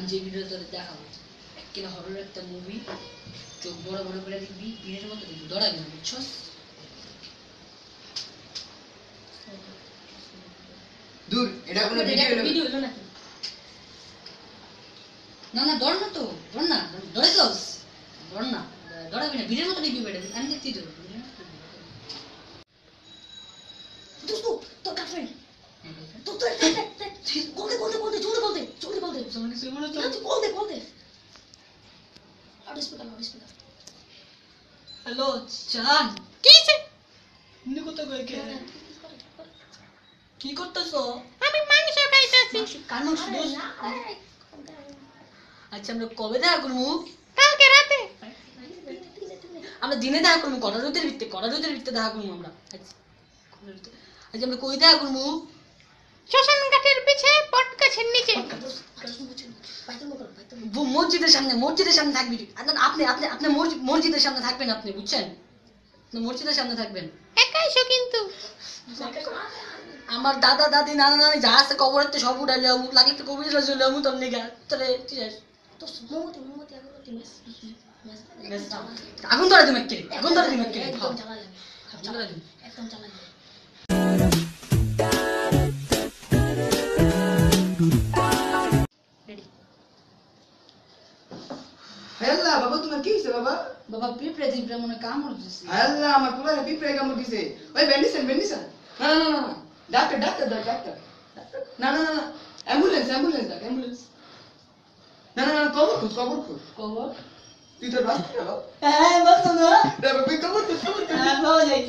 যে ভিডিওটা দেখাবো কিনা হরর একটা মুভি, চোখ বড় বড় করে দেখবি, ভিড়ের মতো দেখবি, দৌড়াবি না, বুঝছস? দূর, এটা কোনো ভিডিও হলো নাকি? না না, দৌড় না তো, দৌড় না, দৌড়ে তো, দৌড় না, দৌড়াবি না, ভিড়ের মতো দেখবি বেটা, আমি দেখতেই দেবো। দোস্ত, তোর গার্লফ্রেন্ড, তো তো কল দে, জলদি কল দে, সামনে কিছু বলো তো, কল দে। লাউডস্পিকার। হ্যালো চান, কি হইছে? ইনি কত কই কে? কি করতেছো? আমি মাংস খাইতাছি। কার মাংস দোস? আচ্ছা আমরা কবে দেখা করবো? কালকে রাতে। আমরা দিনে দেখা করবো, কটা রোদের ভিত্তে দেখা করবো আমরা। আচ্ছা আমরা কই দেখা করবো? শ্মশান ঘাটের পিছে বট গাছের নিচে। মসজিদের সামনে থাকবি। আপনি মসজিদের সামনে থাকবেন, আপনি বুঝছেন? মসজিদের সামনে থাকবেন। একাইশো কিন্তু। আমার দাদা দাদি নানা নানি যা আছে কবরেতে সব উঠাইলে লাগলে তো কবির চলে আমু তোর নিগা তোরে ঠিক আছে তো মোমবাতি আগুন ধরে দিমে কে একদম চালালে রেডি। হ্যালো বাবা, তোমার কি হইছে বাবা? বাবা পিঁপড়ে মনে কামড় দিছে। হ্যালো, আমার পুরো পিঁপড়ে কামড় দিছে। ওই মেডিসিন না ডাক্তার না অ্যাম্বুলেন্স ডাক না কবর তুই তোর বাস না হ্যাঁ বাস না বাবা, তুই কবর হ্যাঁ বাবা যাই।